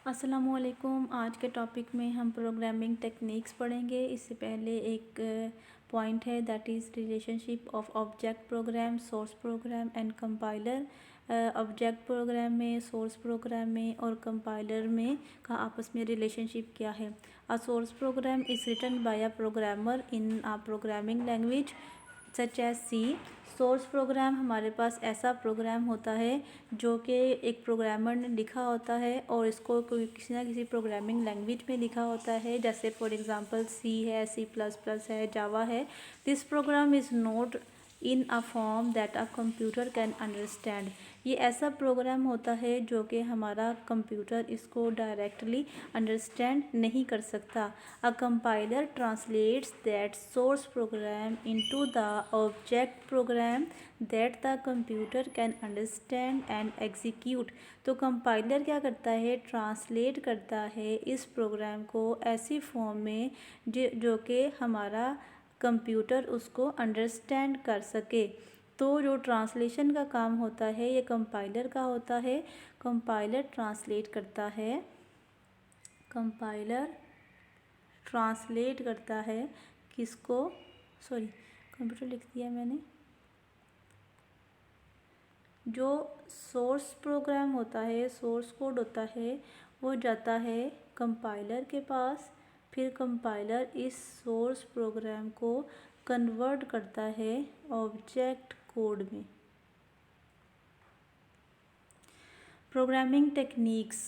अस्सलामुअलैकुम। आज के टॉपिक में हम प्रोग्रामिंग टेक्निक्स पढ़ेंगे। इससे पहले एक पॉइंट है, that is relationship of object program, source program and compiler. Object program में, सोर्स प्रोग्राम में और कंपाइलर में का आपस में रिलेशनशिप क्या है। A source program is written by a programmer in a programming language such as C. Source program हमारे पास ऐसा प्रोग्राम होता है जो कि एक प्रोग्रामर ने लिखा होता है और इसको कोई किसी ना किसी प्रोग्रामिंग लैंग्वेज में लिखा होता है, जैसे फॉर एग्जांपल सी है, C++ है, जावा है। This program is not in a form that a computer can understand. ये ऐसा प्रोग्राम होता है जो कि हमारा कंप्यूटर इसको डायरेक्टली अंडरस्टैंड नहीं कर सकता। A compiler translates that source program into the object program that the computer can understand and execute. तो कंपाइलर क्या करता है, ट्रांसलेट करता है इस प्रोग्राम को ऐसी फॉर्म में जो कि हमारा कंप्यूटर उसको अंडरस्टैंड कर सके। तो जो ट्रांसलेशन का काम होता है ये कंपाइलर का होता है। कंपाइलर ट्रांसलेट करता है, कंपाइलर ट्रांसलेट करता है किसको, सॉरी कंप्यूटर लिख दिया मैंने। जो सोर्स प्रोग्राम होता है, सोर्स कोड होता है, वो जाता है कंपाइलर के पास। फिर कंपाइलर इस सोर्स प्रोग्राम को कन्वर्ट करता है ऑब्जेक्ट कोड में। Programming techniques.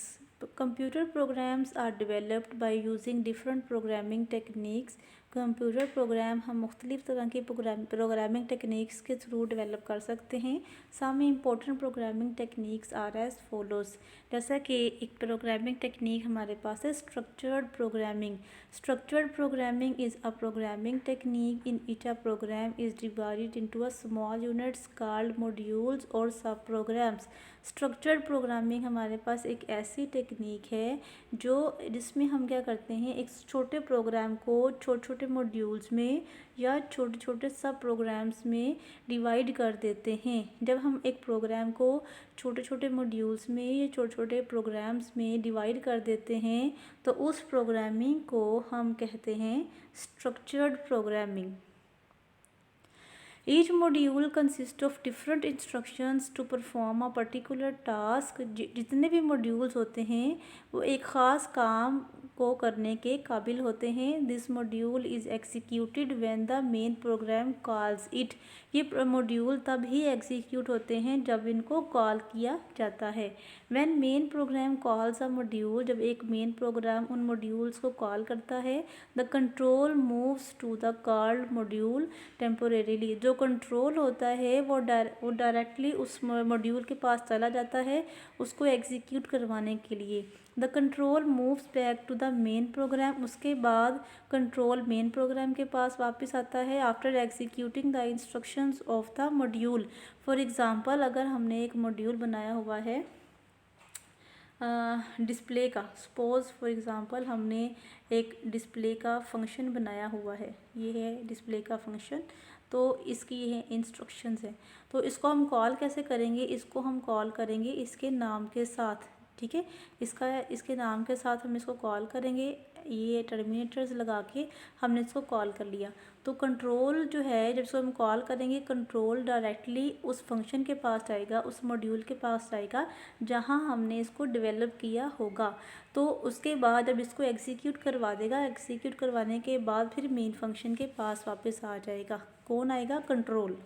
Computer programs are developed by using different programming techniques. Computer program हम मुख्तलिफ़ तरह की प्रोग्रामिंग टेक्निक्स के थ्रू डेवलप कर सकते हैं। Some important programming techniques are as follows. जैसा कि एक प्रोग्रामिंग टेक्निक हमारे पास है structured programming. Structured programming is a programming technique in each a program is divided into a small units called modules और सब प्रोग्राम्स। स्ट्रक्चर्ड प्रोग्रामिंग हमारे पास एक ऐसी टेक्निक है जिसमें हम क्या करते हैं, एक छोटे प्रोग्राम को छोटे छोटे मॉड्यूल्स में या छोटे छोटे सब प्रोग्राम्स में डिवाइड कर देते हैं। जब हम एक प्रोग्राम को छोटे छोटे मॉड्यूल्स में या छोटे छोटे प्रोग्राम्स में डिवाइड कर देते हैं तो उस प्रोग्रामिंग को हम कहते हैं structured programming. Each module consists of different instructions to perform a particular task। जितने भी मॉड्यूल्स होते हैं वो एक ख़ास काम को करने के काबिल होते हैं। This module is executed when the main program calls it. ये मॉड्यूल तब ही एग्जीक्यूट होते हैं जब इनको कॉल किया जाता है। When main program calls a module, जब एक मेन प्रोग्राम उन मॉड्यूल्स को कॉल करता है, the control moves to the called module temporarily. जो कंट्रोल होता है वो डायरेक्टली उस मॉड्यूल के पास चला जाता है उसको एग्जीक्यूट करवाने के लिए। The control moves back to the main program. उसके बाद कंट्रोल मेन प्रोग्राम के पास वापस आता है after executing the instructions of the module. For example, अगर हमने एक मॉड्यूल बनाया हुआ है डिस्प्ले का, सपोज़ फॉर एग्ज़ाम्पल हमने एक डिस्प्ले का फंक्शन बनाया हुआ है, ये है डिस्प्ले का फंक्शन। तो इसकी ये इंस्ट्रक्शंस है, तो इसको हम कॉल कैसे करेंगे, इसको हम कॉल करेंगे इसके नाम के साथ। ठीक है, इसके नाम के साथ हम इसको कॉल करेंगे। ये टर्मिनेटर्स लगा के हमने इसको कॉल कर लिया। तो कंट्रोल जो है, जब इसको हम कॉल करेंगे कंट्रोल डायरेक्टली उस फंक्शन के पास जाएगा, उस मॉड्यूल के पास जाएगा जहां हमने इसको डेवलप किया होगा। तो उसके बाद जब इसको एग्जीक्यूट करवा देगा, एग्जीक्यूट करवाने के बाद फिर मेन फंक्शन के पास वापस आ जाएगा। कौन आएगा? Control.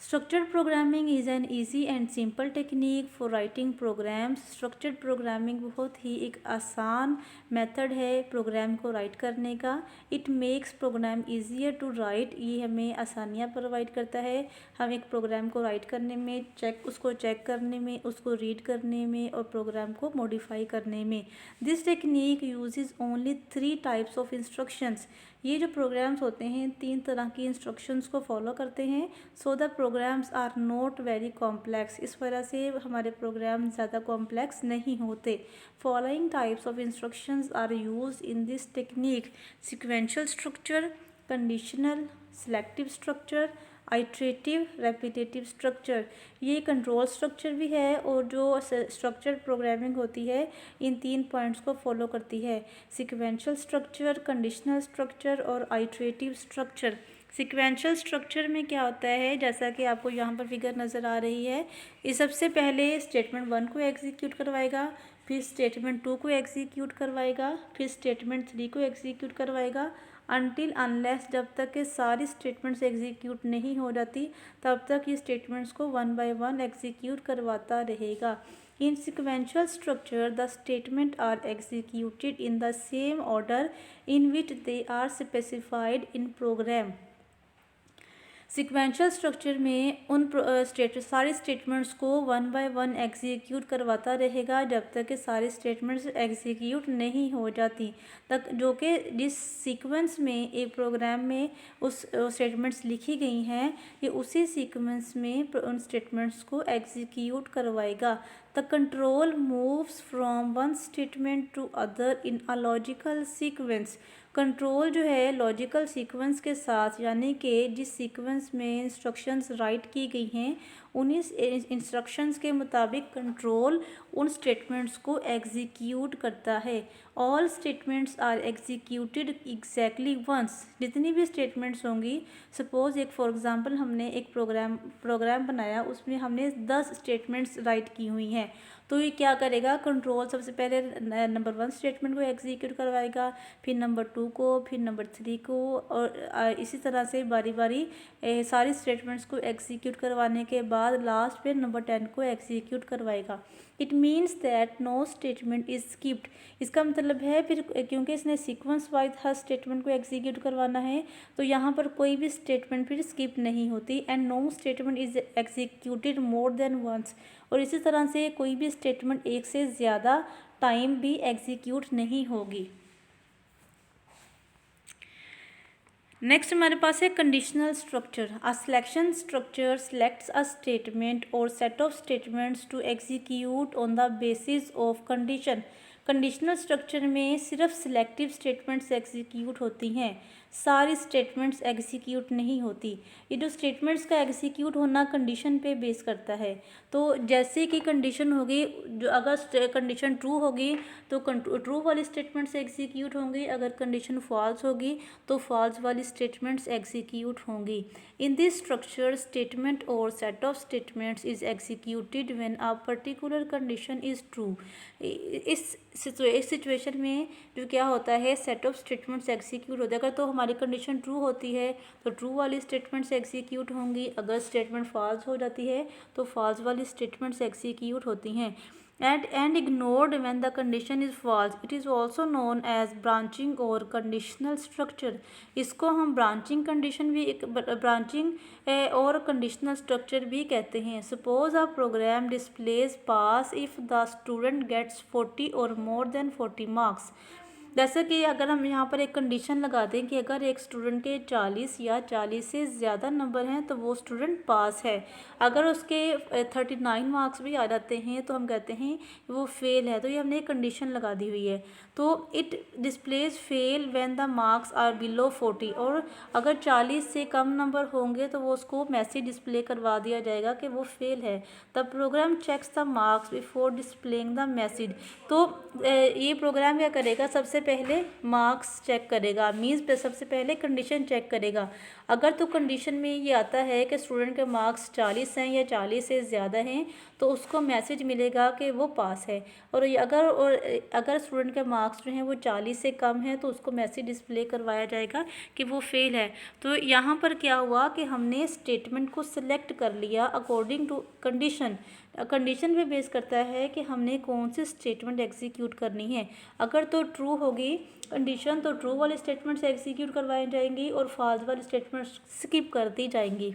Structured programming is an easy and simple technique for writing programs. Structured programming बहुत ही एक आसान मेथड है प्रोग्राम को राइट करने का। It makes program easier to write. ये हमें आसानियाँ प्रोवाइड करता है हम एक प्रोग्राम को राइट करने में, उसको चेक करने में, उसको रीड करने में और प्रोग्राम को मॉडिफाई करने में। This technique uses only 3 types of instructions. ये जो प्रोग्राम्स होते हैं 3 तरह की इंस्ट्रक्शंस को फॉलो करते हैं। So the programs are not very complex. इस वजह से हमारे प्रोग्राम ज़्यादा कॉम्प्लेक्स नहीं होते। Following types of instructions are used in this technique: sequential structure, conditional, selective structure, iterative repetitive structure, ये कंट्रोल स्ट्रक्चर भी है और जो स्ट्रक्चर प्रोग्रामिंग होती है इन 3 पॉइंट्स को फॉलो करती है, सिक्वेंशियल स्ट्रक्चर, कंडीशनल स्ट्रक्चर और आइट्रेटिव स्ट्रक्चर। सिक्वेंशियल स्ट्रक्चर में क्या होता है, जैसा कि आपको यहाँ पर फिगर नज़र आ रही है, ये सबसे पहले स्टेटमेंट 1 को एग्जीक्यूट करवाएगा, फिर स्टेटमेंट 2 को एग्जीक्यूट करवाएगा, फिर स्टेटमेंट 3 को एग्जीक्यूट करवाएगा, अनटिल अनलेस जब तक के सारी स्टेटमेंट्स एग्जीक्यूट नहीं हो जाती तब तक ये स्टेटमेंट्स को 1 बाय 1 एग्जीक्यूट करवाता रहेगा। In sequential structure the statement are executed in the same order in which they are specified in program. Sequential structure में उन सारे स्टेटमेंट्स को 1 बाय 1 एग्जीक्यूट करवाता रहेगा जब तक कि सारे स्टेटमेंट्स एग्जीक्यूट नहीं हो जाती तक, जो कि जिस सीक्वेंस में एक प्रोग्राम में उस स्टेटमेंट्स लिखी गई हैं ये उसी सीक्वेंस में उन स्टेटमेंट्स को एग्जीक्यूट करवाएगा। The control moves from one statement to other in a logical sequence. Control जो है लॉजिकल सीक्वेंस के साथ, यानी कि जिस सीक्वेंस में इंस्ट्रक्शंस राइट की गई हैं उन्हीं इंस्ट्रक्शंस के मुताबिक कंट्रोल उन स्टेटमेंट्स को एग्जीक्यूट करता है। All statements are executed exactly once. जितनी भी स्टेटमेंट्स होंगी, सपोज़ एक फॉर एग्जांपल हमने एक प्रोग्राम बनाया, उसमें हमने 10 स्टेटमेंट्स राइट की हुई हैं, तो ये क्या करेगा, कंट्रोल सबसे पहले नंबर 1 स्टेटमेंट को एग्जीक्यूट करवाएगा, फिर नंबर 2 को, फिर नंबर 3 को, और इसी तरह से बारी बारी सारी स्टेटमेंट्स को एग्जीक्यूट करवाने के बाद लास्ट पे नंबर 10 को एग्जीक्यूट करवाएगा। It means that no statement is skipped. इसका मतलब है फिर क्योंकि इसने सीक्वेंस वाइज हर स्टेटमेंट को एग्जीक्यूट करवाना है तो यहाँ पर कोई भी स्टेटमेंट फिर स्किप नहीं होती। And no statement is executed more than once. और इसी तरह से कोई भी स्टेटमेंट एक से ज़्यादा टाइम भी एग्जीक्यूट नहीं होगी। नेक्स्ट हमारे पास है conditional structure. A selection structure selects a statement और set of statements to execute on the basis of condition. Conditional structure में सिर्फ सिलेक्टिव स्टेटमेंट्स एग्जीक्यूट होती हैं, सारी स्टेटमेंट्स एग्जीक्यूट नहीं होती। ये जो स्टेटमेंट्स का एग्जीक्यूट होना कंडीशन पे बेस करता है। तो जैसे कि कंडीशन होगी, जो अगर कंडीशन ट्रू होगी तो ट्रू वाली स्टेटमेंट्स एग्जीक्यूट होंगी, अगर कंडीशन फॉल्स होगी तो फॉल्स वाली स्टेटमेंट्स एग्जीक्यूट होंगी। इन दिस स्ट्रक्चर स्टेटमेंट और set of statements is executed when a particular condition is true. इस सिचुएशन में जो क्या होता है, सेट ऑफ स्टेटमेंट्स एग्जीक्यूट होता है। अगर तो हमारी कंडीशन ट्रू होती है तो ट्रू वाली स्टेटमेंट्स एग्जीक्यूट होंगी, अगर स्टेटमेंट फॉल्स हो जाती है तो फॉल्स वाली स्टेटमेंट्स एग्जीक्यूट होती हैं। and ignored when the condition is false. It is also known as branching or conditional structure. इसको हम branching condition भी branching और conditional structure भी कहते हैं। Suppose a program displays pass if the student gets 40 or more than 40 marks. जैसे कि अगर हम यहाँ पर एक कंडीशन लगा दें कि अगर एक स्टूडेंट के 40 या 40 से ज़्यादा नंबर हैं तो वो स्टूडेंट पास है। अगर उसके 39 मार्क्स भी आ जाते हैं तो हम कहते हैं वो फेल है। तो ये हमने एक कंडीशन लगा दी हुई है। तो it displays fail when the marks are below 40। और अगर 40 से कम नंबर होंगे तो वो उसको मैसेज डिस्प्ले करवा दिया जाएगा कि वो फेल है। The program checks the marks before displaying the message. तो ये प्रोग्राम क्या करेगा, सबसे पहले मार्क्स चेक करेगा, मीन्स सबसे पहले कंडीशन चेक करेगा। अगर तो कंडीशन में ये आता है कि स्टूडेंट के मार्क्स 40 हैं या 40 से ज़्यादा हैं तो उसको मैसेज मिलेगा कि वो पास है। और अगर स्टूडेंट के मार्क्स जो हैं वो 40 से कम हैं तो उसको मैसेज डिस्प्ले करवाया जाएगा कि वो फेल है। तो यहाँ पर क्या हुआ कि हमने स्टेटमेंट को सिलेक्ट कर लिया अकॉर्डिंग टू कंडीशन। कंडीशन पे बेस करता है कि हमने कौन सी स्टेटमेंट एग्जीक्यूट करनी है। अगर तो ट्रू होगी कंडीशन तो ट्रू वाली स्टेटमेंट्स एग्जीक्यूट करवाई जाएंगी और फॉल्स वाली स्टेटमेंट्स स्किप कर दी जाएंगी।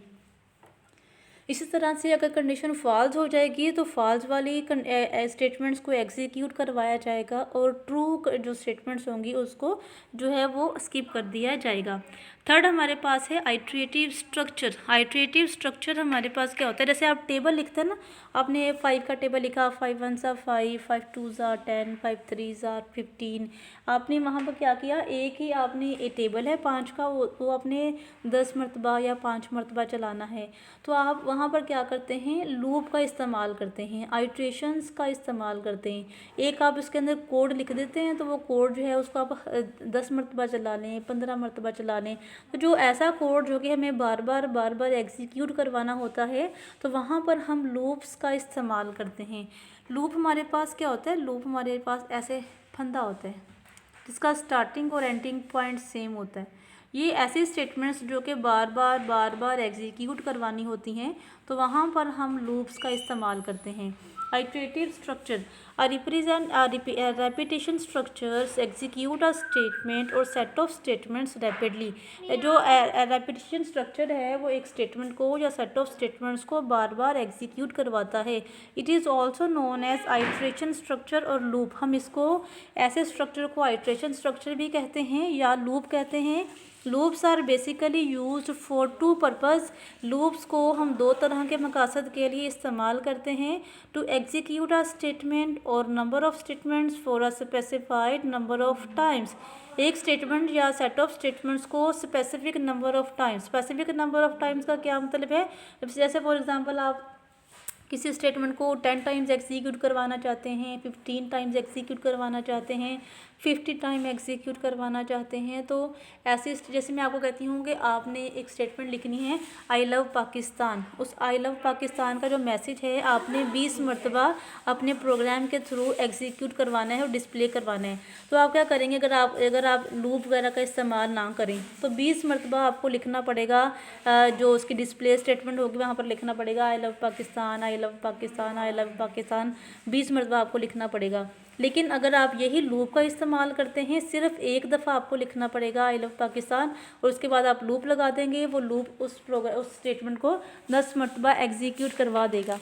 इसी तरह से अगर कंडीशन फॉल्स हो जाएगी तो फॉल्स वाली स्टेटमेंट्स को एग्जीक्यूट करवाया जाएगा और ट्रू जो स्टेटमेंट्स होंगी उसको जो है वो स्किप कर दिया जाएगा। थर्ड हमारे पास है आइट्रेटिव स्ट्रक्चर। आइट्रेटिव स्ट्रक्चर हमारे पास क्या होता है, जैसे आप टेबल लिखते हैं ना, आपने 5 का टेबल लिखा, 5 1 सा 5, 5 2 सा 10, 5 3 सा 15। आपने वहाँ पर क्या किया, एक ही आपने एक टेबल है 5 का, वो आपने 10 मरतबा या 5 मरतबा चलाना है। तो आप वहाँ पर क्या करते हैं, लूप का इस्तेमाल करते हैं, आइट्रेशंस का इस्तेमाल करते हैं। एक आप इसके अंदर कोड लिख देते हैं तो वो कोड जो है उसको आप 10 मरतबा चला लें, 15 मरतबा चला लें। तो जो ऐसा कोड जो कि हमें बार बार एग्जीक्यूट करवाना होता है तो वहाँ पर हम लूप्स का इस्तेमाल करते हैं। लूप हमारे पास क्या होता है, लूप हमारे पास ऐसे फंदा होता है जिसका स्टार्टिंग और एंडिंग पॉइंट सेम होता है। ये ऐसी स्टेटमेंट्स जो कि बार बार एग्जीक्यूट करवानी होती हैं तो वहाँ पर हम लूप्स का इस्तेमाल करते हैं। Iterative structure represent repetition structures execute a statement और सेट ऑफ स्टेटमेंट्स रैपिडली। जो रेपिटेशन स्ट्रक्चर है वो एक स्टेटमेंट को या सेट ऑफ स्टेटमेंट्स को बार बार एग्जीक्यूट करवाता है। It is also known as iteration structure और लूप। हम इसको ऐसे स्ट्रक्चर को आइट्रेशन स्ट्रक्चर भी कहते हैं या लूप कहते हैं। Loops are basically used for two purpose. Loops को हम दो तरह के मकसद के लिए इस्तेमाल करते हैं, टू एग्जीक्यूट अ स्टेटमेंट और number of statements for a specified number of times. एक स्टेटमेंट या सेट ऑफ स्टेटमेंट्स को specific number of times, specific number of times का क्या मतलब है, जैसे फॉर एग्जांपल आप किसी स्टेटमेंट को 10 टाइम्स एग्जीक्यूट करवाना चाहते हैं, 15 टाइम्स एग्जीक्यूट करवाना चाहते हैं, 50 टाइम एग्जीक्यूट करवाना चाहते हैं। तो ऐसे जैसे मैं आपको कहती हूँ कि आपने एक स्टेटमेंट लिखनी है आई लव पाकिस्तान। उस आई लव पाकिस्तान का जो मैसेज है आपने 20 मरतबा अपने प्रोग्राम के थ्रू एग्जीक्यूट करवाना है और डिस्प्ले करवाना है। तो आप क्या करेंगे, अगर आप लूप वगैरह का इस्तेमाल ना करें तो 20 मरतबा आपको लिखना पड़ेगा, जो उसकी डिस्प्ले स्टेटमेंट होगी वहाँ पर लिखना पड़ेगा I love Pakistan, I love Pakistan, I love Pakistan, 20 मरतबा आपको लिखना पड़ेगा। लेकिन अगर आप यही लूप का इस्तेमाल करते हैं, सिर्फ एक दफ़ा आपको लिखना पड़ेगा आई लव पाकिस्तान और उसके बाद आप लूप लगा देंगे, वो लूप उस स्टेटमेंट को 10 मरतबा एग्जीक्यूट करवा देगा।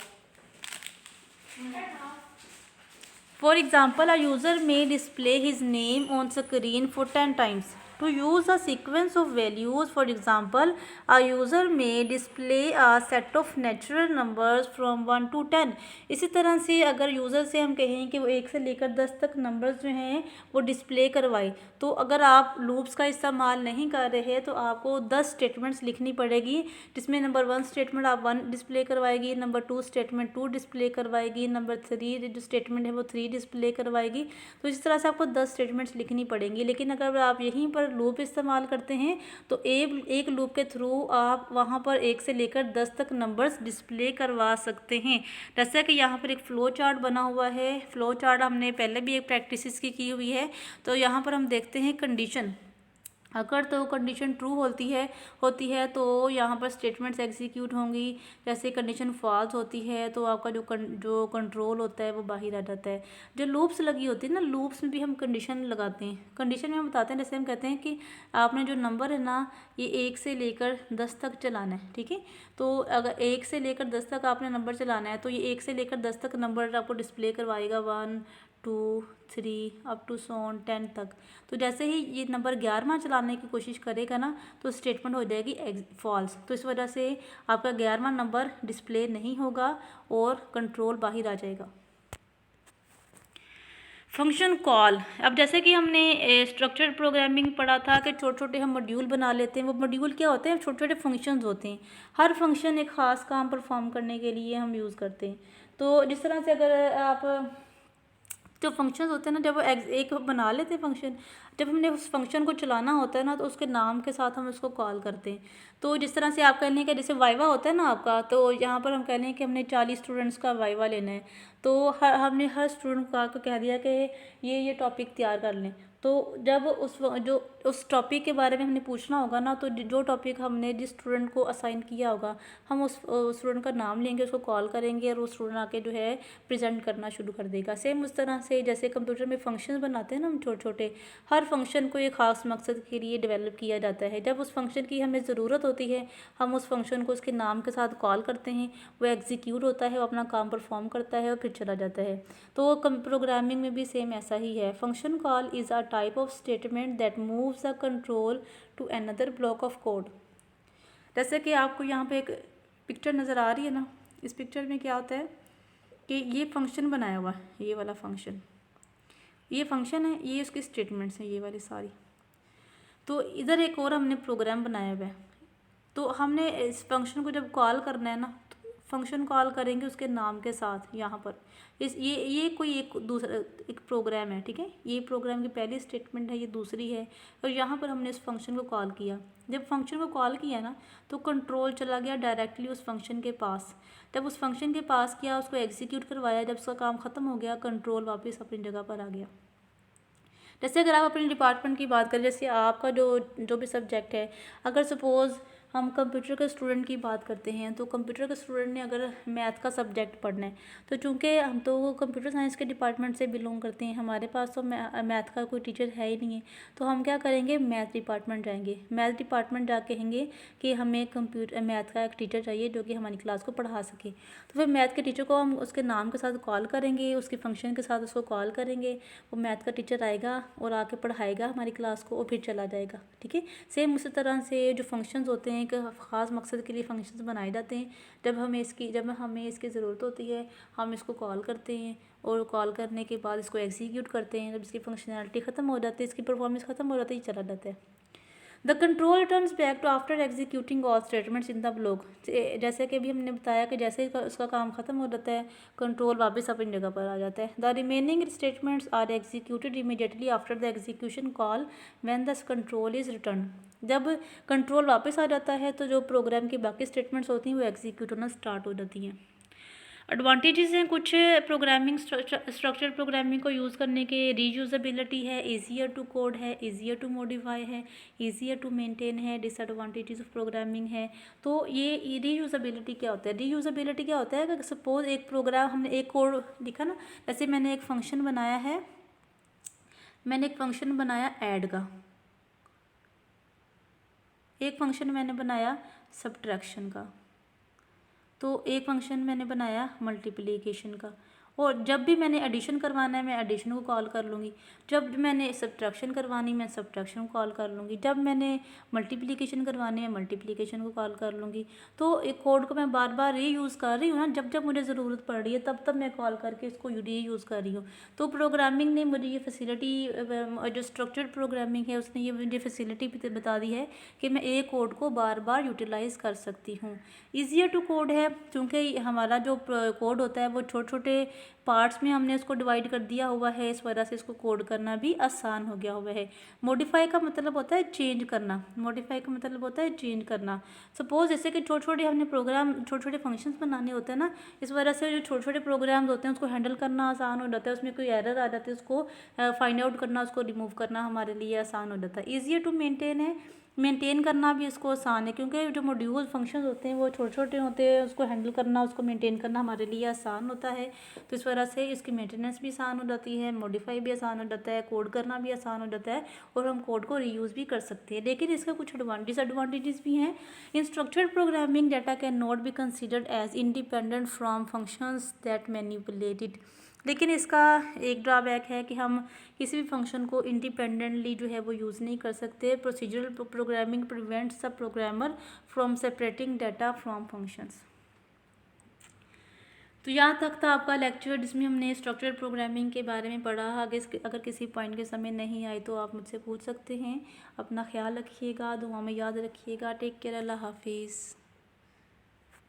फॉर एग्जाम्पल, अ यूज़र में display his name on screen for 10 times. To use a sequence of values, for example, a user may display a set of natural numbers from 1 to 10। इसी तरह से अगर user से हम कहें कि वो 1 से लेकर 10 तक नंबर्स जो हैं वो डिस्प्ले करवाए, तो अगर आप लूप्स का इस्तेमाल नहीं कर रहे तो आपको 10 स्टेटमेंट्स लिखनी पड़ेगी, जिसमें नंबर 1 स्टेटमेंट आप 1 डिस्प्ले करवाएगी, नंबर 2 स्टेटमेंट 2 डिस्प्ले करवाएगी, नंबर 3 जो स्टेटमेंट है वो 3 डिस्प्ले करवाएगी। तो इस तरह से आपको 10 स्टेटमेंट्स लिखनी पड़ेंगी। लेकिन अगर आप यहीं पर लूप इस्तेमाल करते हैं तो एक लूप के थ्रू आप वहाँ पर 1 से लेकर 10 तक नंबर्स डिस्प्ले करवा सकते हैं। जैसा कि यहाँ पर एक फ़्लो चार्ट बना हुआ है, फ़्लो चार्ट हमने पहले भी एक प्रैक्टिस की हुई है। तो यहाँ पर हम देखते हैं कंडीशन, अगर तो कंडीशन ट्रू होती है तो यहाँ पर स्टेटमेंट्स एग्जीक्यूट होंगी। जैसे कंडीशन फॉल्स होती है तो आपका जो कंट्रोल होता है वो बाहर आ जाता है। जो लूप्स लगी होती है ना, लूप्स में भी हम कंडीशन लगाते हैं। कंडीशन में हम बताते हैं, जैसे हम कहते हैं कि आपने जो नंबर है ना ये 1 से लेकर 10 तक चलाना है, ठीक है। तो अगर 1 से लेकर 10 तक आपने नंबर चलाना है तो ये 1 से लेकर 10 तक नंबर आपको डिस्प्ले करवाएगा, 1 2 3 अप टू 10 तक। तो जैसे ही ये नंबर 11वां चलाने की कोशिश करेगा ना तो स्टेटमेंट हो जाएगी फॉल्स। तो इस वजह से आपका 11वां नंबर डिस्प्ले नहीं होगा और कंट्रोल बाहर आ जाएगा। फंक्शन कॉल, अब जैसे कि हमने स्ट्रक्चर्ड प्रोग्रामिंग पढ़ा था कि छोटे छोटे हम मॉड्यूल बना लेते हैं। वो मॉड्यूल क्या होते हैं, छोटे छोटे फंक्शंस होते हैं। हर फंक्शन एक ख़ास काम परफॉर्म करने के लिए हम यूज़ करते हैं। तो जिस तरह से अगर आप जो फंक्शंस होते हैं ना, जब वो एक बना लेते हैं फंक्शन, जब हमने उस फंक्शन को चलाना होता है ना तो उसके नाम के साथ हम उसको कॉल करते हैं। तो जिस तरह से आप कह लें कि जैसे वाइवा होता है ना आपका, तो यहाँ पर हम कह लें कि हमने 40 स्टूडेंट्स का वाइवा लेना है। तो हमने हर स्टूडेंट को कह दिया कि ये टॉपिक तैयार कर लें। तो जब उस टॉपिक के बारे में हमने पूछना होगा ना, तो जो टॉपिक हमने जिस स्टूडेंट को असाइन किया होगा, हम उस स्टूडेंट का नाम लेंगे, उसको कॉल करेंगे और वो स्टूडेंट आके जो है प्रेजेंट करना शुरू कर देगा। सेम उस तरह से जैसे कंप्यूटर में फंक्शन बनाते हैं ना हम छोटे छोटे, हर फंक्शन को एक ख़ास मकसद के लिए डेवलप किया जाता है। जब उस फंक्शन की हमें ज़रूरत होती है, हम उस फंक्शन को उसके नाम के साथ कॉल करते हैं, वो एग्जीक्यूट होता है, वो अपना काम परफॉर्म करता है और फिर चला जाता है। तो प्रोग्रामिंग में भी सेम ऐसा ही है। Function call is a type of statement that moves the control to another block of code. जैसे कि आपको यहाँ पे एक पिक्चर नज़र आ रही है ना, इस पिक्चर में क्या होता है कि ये फंक्शन बनाया हुआ है, ये वाला फंक्शन, ये फंक्शन है, ये उसकी स्टेटमेंट्स हैं ये वाली सारी। तो इधर एक और हमने प्रोग्राम बनाया हुआ है। तो हमने इस फंक्शन को जब कॉल करना है ना, तो फंक्शन कॉल करेंगे उसके नाम के साथ। यहाँ पर ये कोई एक दूसरा एक प्रोग्राम है, ठीक है। ये प्रोग्राम की पहली स्टेटमेंट है, ये दूसरी है, और यहाँ पर हमने इस फंक्शन को कॉल किया। जब फंक्शन को कॉल किया ना, तो कंट्रोल चला गया डायरेक्टली उस फंक्शन के पास। जब उस फंक्शन के पास किया, उसको एग्जीक्यूट करवाया, जब उसका काम ख़त्म हो गया, कंट्रोल वापस अपनी जगह पर आ गया। जैसे अगर आप अपने डिपार्टमेंट की बात करें, जैसे आपका जो भी सब्जेक्ट है, अगर सपोज़ हम कंप्यूटर के स्टूडेंट की बात करते हैं, तो कंप्यूटर के स्टूडेंट ने अगर मैथ का सब्जेक्ट पढ़ना है, तो चूंकि हम तो कंप्यूटर साइंस के डिपार्टमेंट से बिलोंग करते हैं, हमारे पास तो मैथ का कोई टीचर है ही नहीं है, तो हम क्या करेंगे, मैथ डिपार्टमेंट जाएंगे। मैथ डिपार्टमेंट जाके कहेंगे कि हमें कंप्यूटर मैथ का एक टीचर चाहिए जो कि हमारी क्लास को पढ़ा सके। तो फिर मैथ के टीचर को हम उसके नाम के साथ कॉल करेंगे, उसके फंक्शन के साथ उसको कॉल करेंगे, वो मैथ का टीचर आएगा और आके पढ़ाएगा हमारी क्लास को और फिर चला जाएगा, ठीक है। सेम उसी तरह से जो फंक्शंस होते हैं, एक ख़ास मकसद के लिए फंक्शंस बनाए जाते हैं। जब हमें इसकी ज़रूरत होती है, हम इसको कॉल करते हैं और कॉल करने के बाद इसको एग्जीक्यूट करते हैं। जब इसकी फंक्शनैलिटी ख़त्म हो जाती है, इसकी परफॉर्मेंस ख़त्म हो जाती है, चला जाता है। The control returns back to after executing all statements in the block. जैसे कि अभी हमने बताया कि जैसे ही उसका काम खत्म हो जाता है, कंट्रोल वापस अपनी जगह पर आ जाता है। The remaining statements are executed immediately after the execution call when the control is return. जब कंट्रोल वापस आ जाता है, तो जो प्रोग्राम की बाकी स्टेटमेंट्स होती हैं वो एग्जीक्यूट होना स्टार्ट हो जाती हैं। एडवांटेजेस हैं कुछ प्रोग्रामिंग स्ट्रक्चर प्रोग्रामिंग को यूज़ करने के। रीयूजेबिलिटी है, ईजियर टू कोड है, ईजियर टू मॉडिफाई है, ईजियर टू मेंटेन है। डिसएडवांटेजेस ऑफ प्रोग्रामिंग है। तो ये रीयूजेबिलिटी क्या होता है? रीयूजेबिलिटी क्या होता है कि सपोज एक प्रोग्राम हमने एक कोड लिखा ना, जैसे मैंने एक फंक्शन बनाया है, मैंने एक फंक्शन बनाया ऐड का, एक फंक्शन मैंने बनाया सब्ट्रैक्शन का, तो एक फंक्शन मैंने बनाया मल्टीप्लिकेशन का। और जब भी मैंने एडिशन करवाना है, मैं एडिशन को कॉल कर लूँगी। जब मैंने सब्ट्रैक्शन करवानी, मैं सब्ट्रैक्शन को कॉल कर लूँगी। जब मैंने मल्टीप्लिकेशन करवानी है, मल्टीप्लिकेशन को कॉल कर लूँगी। तो एक कोड को मैं बार बार रीयूज़ कर रही हूँ ना, जब जब मुझे ज़रूरत पड़ रही है तब तब मैं कॉल करके इसको रीयूज़ कर रही हूँ। तो प्रोग्रामिंग ने मुझे ये फैसिलिटी, जो स्ट्रक्चर्ड प्रोग्रामिंग है उसने ये मुझे फैसिलिटी बता दी है कि मैं एक कोड को बार बार यूटिलाइज़ कर सकती हूँ। ईजियर टू कोड है, क्योंकि हमारा जो कोड होता है वो छोटे छोटे पार्ट्स में हमने उसको डिवाइड कर दिया हुआ है, इस वजह से इसको कोड करना भी आसान हो गया हुआ है। मॉडिफाई का मतलब होता है चेंज करना, मॉडिफाई का मतलब होता है चेंज करना। सपोज जैसे कि छोटे छोटे हमने प्रोग्राम, छोटे छोटे फंक्शंस बनाने होते हैं ना, इस वजह से जो छोटे छोटे प्रोग्राम्स होते हैं उसको हैंडल करना आसान हो जाता है। उसमें कोई एरर आ जाती है, उसको फाइंड आउट करना, उसको रिमूव करना हमारे लिए आसान हो जाता है। ईजियर टू मेंटेन है, मेंटेन करना भी इसको आसान है, क्योंकि जो मॉड्यूल फंक्शंस होते हैं वो छोटे छोटे होते हैं, उसको हैंडल करना, उसको मेंटेन करना हमारे लिए आसान होता है। तो इस वजह से इसकी मेंटेनेंस भी आसान हो जाती है, मॉडिफाई भी आसान हो जाता है, कोड करना भी आसान हो जाता है, और हम कोड को रीयूज़ भी कर सकते हैं। लेकिन इसका कुछ डिसएडवांटेजेस भी हैं। In structured programming data can not be considered as independent from functions that manipulated. लेकिन इसका एक ड्रॉबैक है कि हम किसी भी फंक्शन को इंडिपेंडेंटली जो है वो यूज़ नहीं कर सकते। Procedural programming prevents the programmer from separating data from functions. तो यहाँ तक था आपका लेक्चर, जिसमें हमने स्ट्रक्चर्ड प्रोग्रामिंग के बारे में पढ़ा। आगे अगर किसी पॉइंट के समय नहीं आए तो आप मुझसे पूछ सकते हैं। अपना ख्याल रखिएगा, दुआ में याद रखिएगा। टेक केयर, अल्लाह हाफिज़।